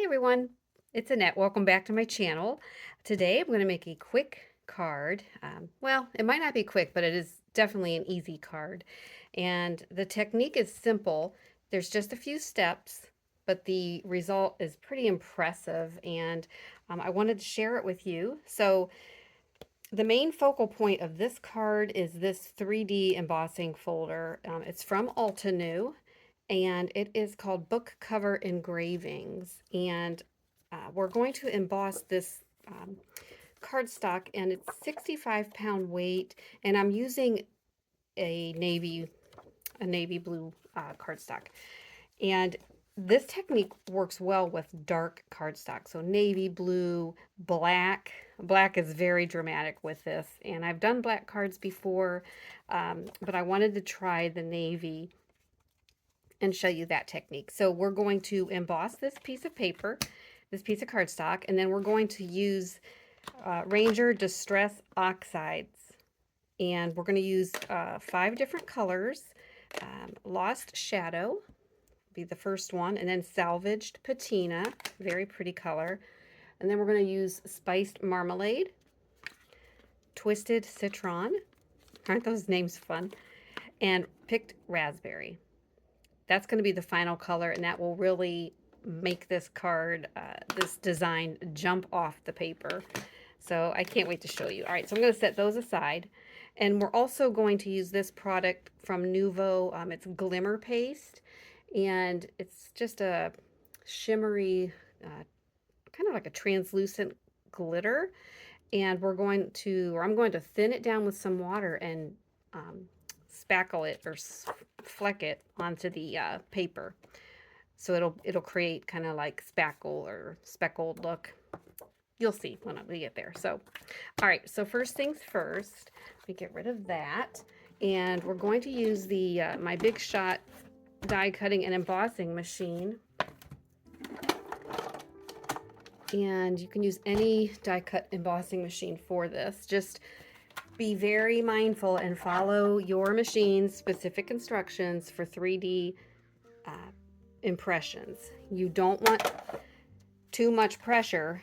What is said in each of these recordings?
Everyone, it's Annette. Welcome back to my channel. Today I'm going to make a quick card. Well, it might not be quick, but it is definitely an easy card. And the technique is simple. There's just a few steps, but the result is pretty impressive, and I wanted to share it with you. So the main focal point of this card is this 3D embossing folder. It's from Altenew, and it is called Book Cover Engravings. And we're going to emboss this cardstock, and it's 65-pound weight, and I'm using a navy blue cardstock. And this technique works well with dark cardstock. So navy blue, black. Black is very dramatic with this. And I've done black cards before, but I wanted to try the navy and show you that technique. So we're going to emboss this piece of paper, this piece of cardstock, and then we're going to use Ranger Distress Oxides. And we're going to use 5 different colors. Lost Shadow be the first one, and then Salvaged Patina, very pretty color. And then we're going to use Spiced Marmalade, Twisted Citron, aren't those names fun, and Picked Raspberry. That's going to be the final color, and that will really make this card, this design, jump off the paper. So I can't wait to show you. All right, so I'm going to set those aside. And we're also going to use this product from Nuvo. It's Glimmer paste, and it's just a shimmery, kind of like a translucent glitter. And I'm going to thin it down with some water and spackle it or fleck it onto the paper. So it'll create kind of like spackle or speckled look. You'll see when we get there. So, all right, so first things first, we get rid of that. And we're going to use the my Big Shot die cutting and embossing machine. And you can use any die cut embossing machine for this. Just be very mindful and follow your machine's specific instructions for 3D impressions. You don't want too much pressure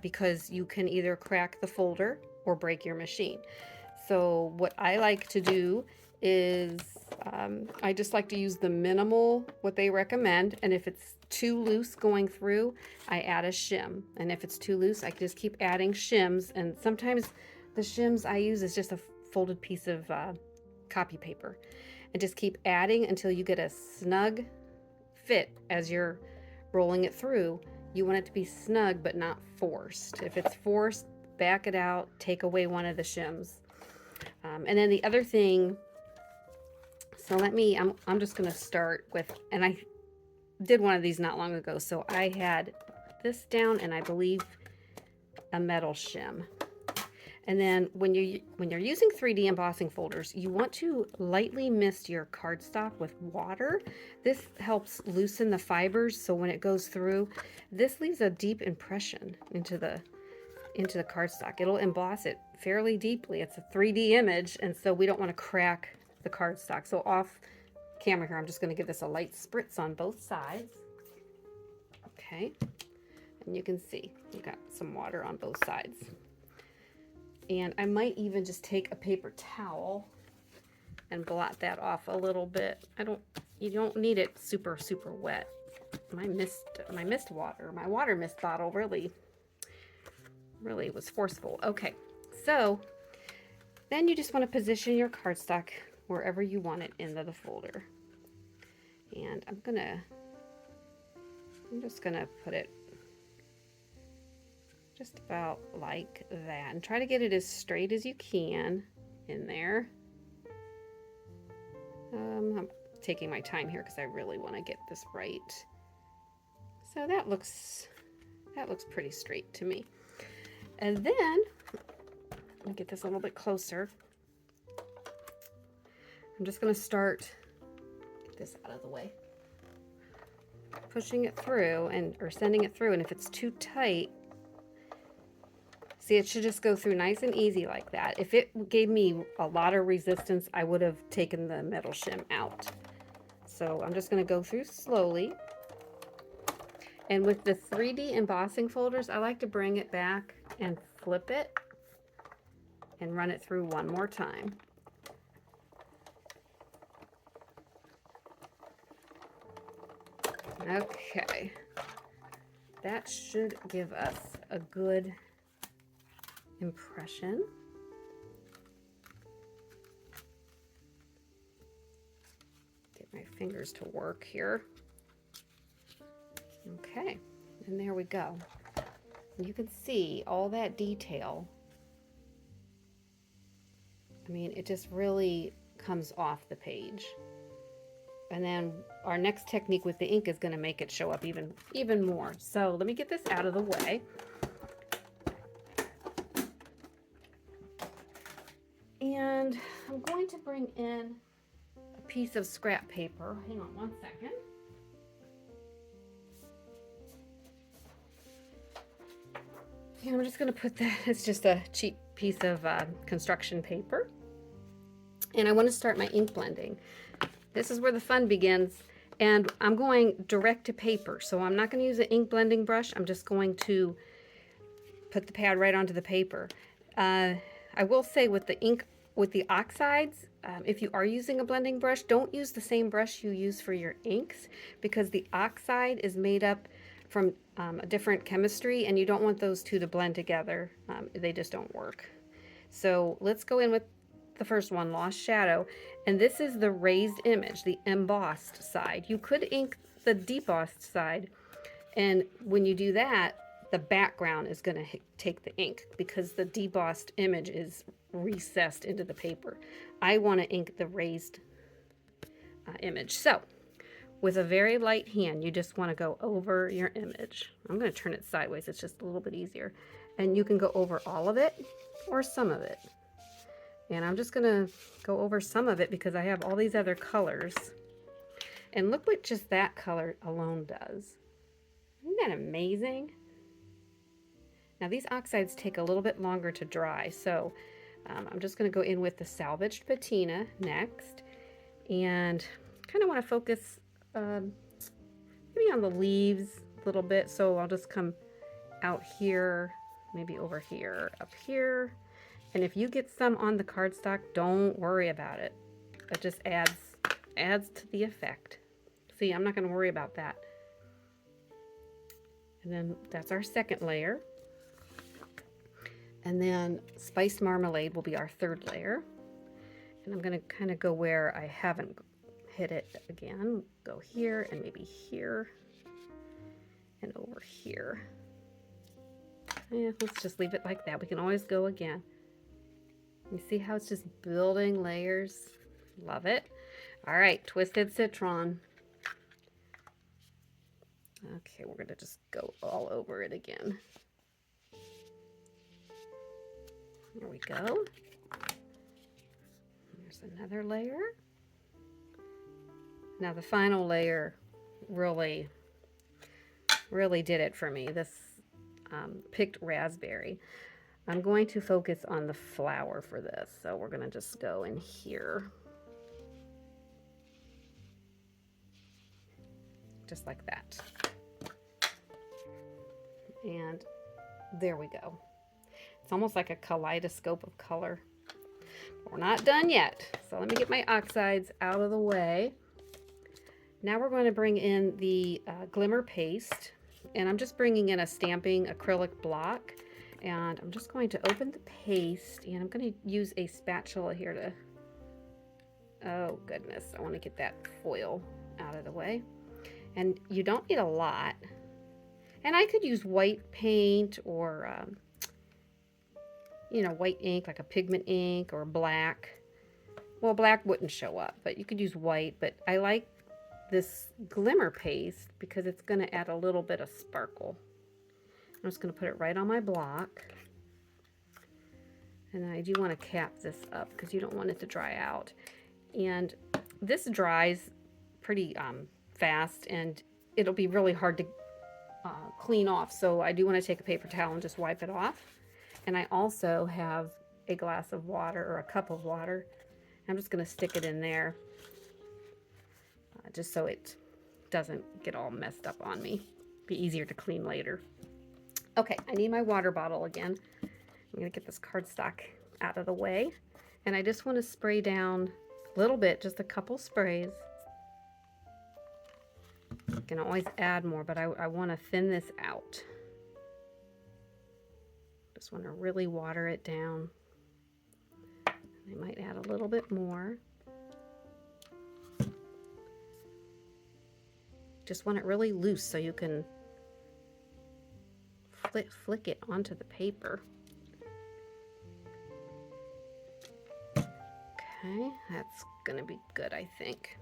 because you can either crack the folder or break your machine. So what I like to do is I just like to use the minimal, what they recommend, and if it's too loose going through, I add a shim, and if it's too loose, I just keep adding shims. And sometimes the shims I use is just a folded piece of copy paper, and just keep adding until you get a snug fit as you're rolling it through. You want it to be snug but not forced. If it's forced, back it out, take away one of the shims. And then the other thing, so I'm just going to start with, and I did one of these not long ago, so I had this down and I believe a metal shim. And then when you're using 3D embossing folders, you want to lightly mist your cardstock with water. This helps loosen the fibers, so when it goes through, this leaves a deep impression into the cardstock. It'll emboss it fairly deeply. It's a 3D image, and so we don't want to crack the cardstock. So off camera here, I'm just going to give this a light spritz on both sides. Okay, and you can see we've got some water on both sides. And I might even just take a paper towel and blot that off a little bit. You don't need it super, super wet. My water mist bottle really was forceful. Okay, so then you just want to position your cardstock wherever you want it into the folder. And I'm just gonna put it just about like that, and try to get it as straight as you can in there. I'm taking my time here because I really want to get this right. So that looks pretty straight to me. And then let me get this a little bit closer. I'm just going to start, get this out of the way, pushing it through or sending it through, and if it's too tight, see, it should just go through nice and easy like that. If it gave me a lot of resistance, I would have taken the metal shim out. So I'm just going to go through slowly. And with the 3D embossing folders, I like to bring it back and flip it and run it through one more time. Okay, that should give us a good impression. Get my fingers to work here. Okay, and there we go. You can see all that detail. I mean, it just really comes off the page. And then our next technique with the ink is going to make it show up even more. So let me get this out of the way. And I'm going to bring in a piece of scrap paper. Hang on one second. And I'm just going to put that, it's just a cheap piece of construction paper. And I want to start my ink blending. This is where the fun begins. And I'm going direct to paper. So I'm not going to use an ink blending brush. I'm just going to put the pad right onto the paper. I will say with the ink, with the oxides, if you are using a blending brush, don't use the same brush you use for your inks, because the oxide is made up from a different chemistry, and you don't want those two to blend together. They just don't work. So let's go in with the first one, Lost Shadow, and this is the raised image, the embossed side. You could ink the debossed side, and when you do that, the background is going to take the ink because the debossed image is recessed into the paper. I want to ink the raised image. So with a very light hand, you just want to go over your image. I'm going to turn it sideways. It's just a little bit easier. And you can go over all of it or some of it. And I'm just going to go over some of it because I have all these other colors. And look what just that color alone does. Isn't that amazing? Now these oxides take a little bit longer to dry, so I'm just going to go in with the Salvaged Patina next, and kind of want to focus maybe on the leaves a little bit, so I'll just come out here, maybe over here, up here, and if you get some on the cardstock, don't worry about it. It just adds to the effect. See, I'm not going to worry about that. And then that's our second layer. And then Spiced Marmalade will be our third layer. And I'm going to kind of go where I haven't hit it again. Go here and maybe here and over here. Yeah, let's just leave it like that. We can always go again. You see how it's just building layers? Love it. All right, Twisted Citron. Okay, we're going to just go all over it again. There we go. There's another layer. Now the final layer really did it for me. This picked raspberry. I'm going to focus on the flower for this. So we're going to just go in here. Just like that. And there we go. It's almost like a kaleidoscope of color. But we're not done yet. So let me get my oxides out of the way. Now we're going to bring in the Glimmer paste. And I'm just bringing in a stamping acrylic block. And I'm just going to open the paste. And I'm going to use a spatula here to... Oh goodness, I want to get that foil out of the way. And you don't need a lot. And I could use white paint or... you know, white ink, like a pigment ink, or black. Well, black wouldn't show up, but you could use white. But I like this Glimmer paste because it's going to add a little bit of sparkle. I'm just going to put it right on my block. And I do want to cap this up because you don't want it to dry out. And this dries pretty fast, and it'll be really hard to clean off. So I do want to take a paper towel and just wipe it off. And I also have a glass of water, or a cup of water. I'm just going to stick it in there just so it doesn't get all messed up on me. be easier to clean later. Okay, I need my water bottle again. I'm gonna get this cardstock out of the way. And I just want to spray down a little bit, just a couple sprays. You can always add more, but I want to thin this out. Just want to really water it down. I might add a little bit more. Just want it really loose so you can flick it onto the paper. Okay, that's gonna be good, I think.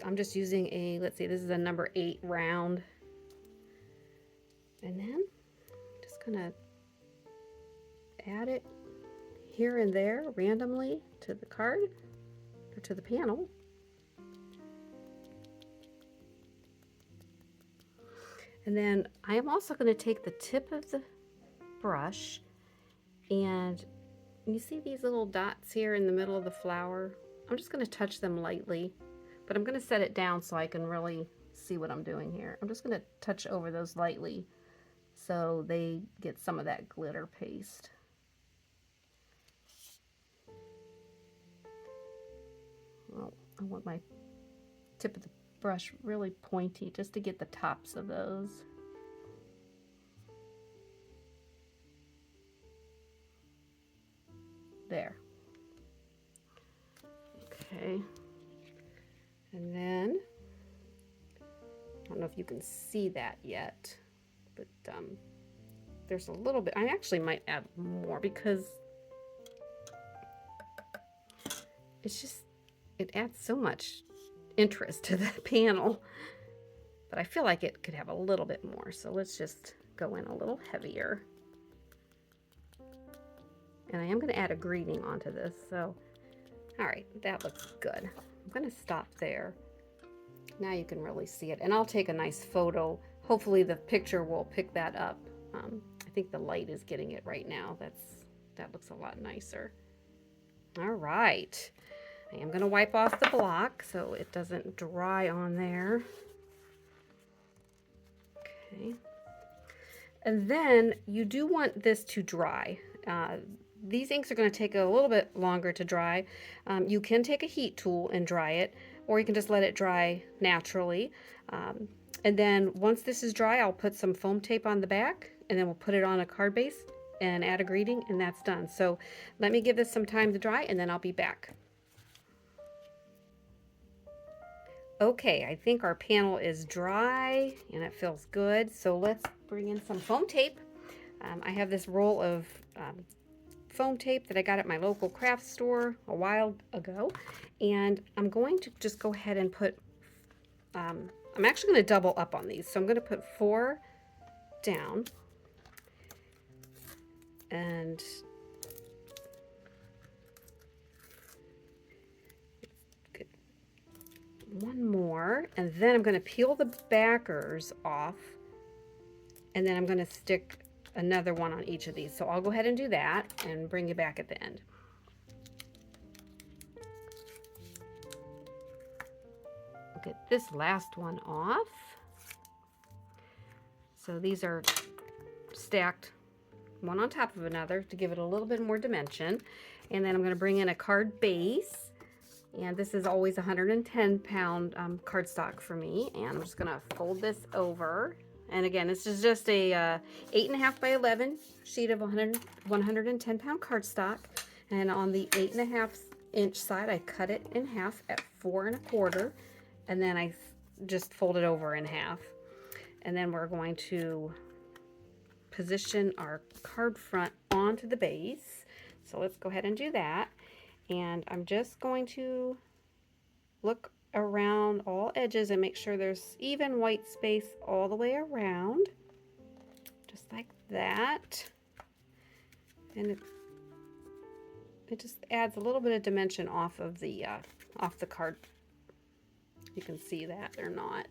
I'm just using a, let's see, this is a number 8 round. And then just gonna add it here and there randomly to the card or to the panel. And then I am also going to take the tip of the brush, and you see these little dots here in the middle of the flower? I'm just going to touch them lightly, but I'm going to set it down so I can really see what I'm doing here. I'm just going to touch over those lightly so they get some of that glitter paste. Well, I want my tip of the brush really pointy just to get the tops of those. There. Okay. And then, I don't know if you can see that yet, but there's a little bit. I actually might add more because it's just, it adds so much interest to the panel, but I feel like it could have a little bit more, so let's just go in a little heavier. And I am going to add a greeting onto this, so all right, that looks good. I'm going to stop there. Now you can really see it, and I'll take a nice photo. Hopefully the picture will pick that up. I think the light is getting it right now. That looks a lot nicer. All right. I am going to wipe off the block so it doesn't dry on there. Okay. And then you do want this to dry. These inks are going to take a little bit longer to dry. You can take a heat tool and dry it, or you can just let it dry naturally. And then once this is dry, I'll put some foam tape on the back, and then we'll put it on a card base and add a greeting, and that's done. So let me give this some time to dry, and then I'll be back. Okay, I think our panel is dry and it feels good. So let's bring in some foam tape. I have this roll of foam tape that I got at my local craft store a while ago. And I'm going to just go ahead and put, I'm actually going to double up on these. So I'm going to put 4 down. And one more, and then I'm going to peel the backers off, and then I'm going to stick another one on each of these. So I'll go ahead and do that and bring you back at the end. I'll get this last one off. So these are stacked one on top of another to give it a little bit more dimension. And then I'm going to bring in a card base. And this is always 110-pound cardstock for me. And I'm just going to fold this over. And again, this is just a 8.5 by 11 sheet of 110-pound cardstock. And on the 8.5-inch side, I cut it in half at 4 1/4. And then I just fold it over in half. And then we're going to position our card front onto the base. So let's go ahead and do that. And I'm just going to look around all edges and make sure there's even white space all the way around, just like that. And it just adds a little bit of dimension off the card. You can see that or not.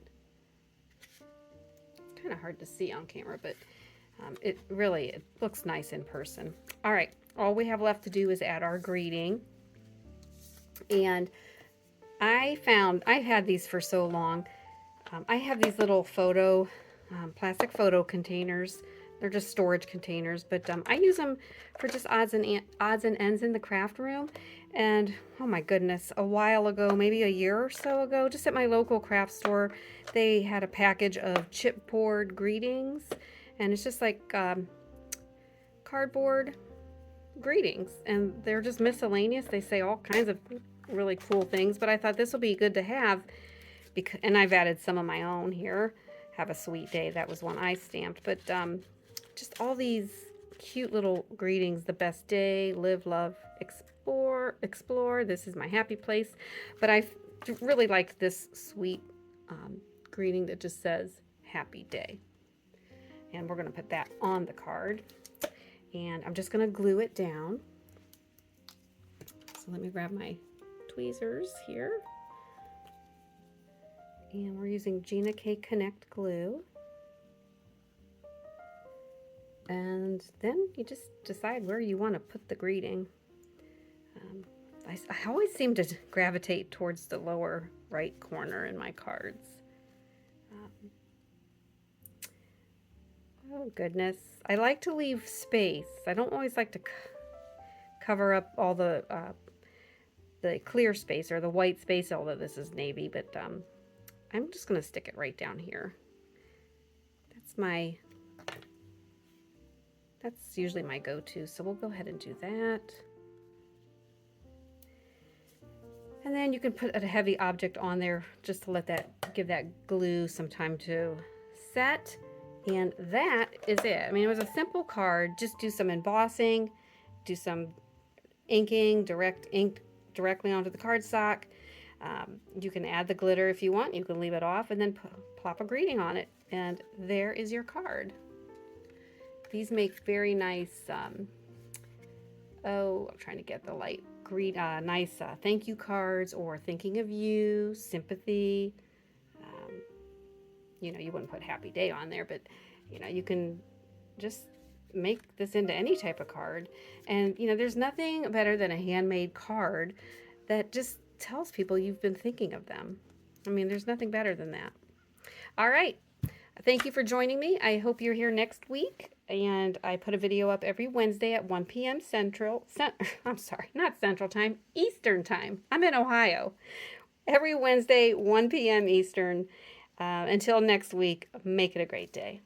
It's kind of hard to see on camera, but it looks nice in person. All right, all we have left to do is add our greeting. And I've had these for so long. I have these little plastic photo containers. They're just storage containers, but I use them for just odds and ends in the craft room. And oh my goodness, a while ago, maybe a year or so ago, just at my local craft store, they had a package of chipboard greetings, and it's just like cardboard greetings, and they're just miscellaneous. They say all kinds of really cool things, but I thought this will be good to have, because, and I've added some of my own here. Have a sweet day, that was one I stamped, but just all these cute little greetings. The best day, live, love, explore. This is my happy place. But I really like this sweet greeting that just says happy day. And we're going to put that on the card. And I'm just going to glue it down. So let me grab my tweezers here. And we're using Gina K Connect glue. And then you just decide where you want to put the greeting. I always seem to gravitate towards the lower right corner in my cards. Oh goodness, I like to leave space. I don't always like to cover up all the clear space or the white space, although this is navy, but I'm just going to stick it right down here. That's usually my go-to, so we'll go ahead and do that. And then you can put a heavy object on there just to give that glue some time to set. And that is it. I mean, it was a simple card. Just do some embossing, do some inking, direct ink directly onto the cardstock. You can add the glitter if you want. You can leave it off and then plop a greeting on it. And there is your card. These make very nice, I'm trying to get the light, nice thank you cards, or thinking of you, sympathy. You know, you wouldn't put happy day on there, but you know, you can just make this into any type of card. And you know, there's nothing better than a handmade card that just tells people you've been thinking of them. I mean, there's nothing better than that. All right. Thank you for joining me. I hope you're here next week. And I put a video up every Wednesday at 1 p.m. I'm sorry, not Central Time, Eastern Time. I'm in Ohio. Every Wednesday, 1 p.m. Eastern. Until next week, make it a great day.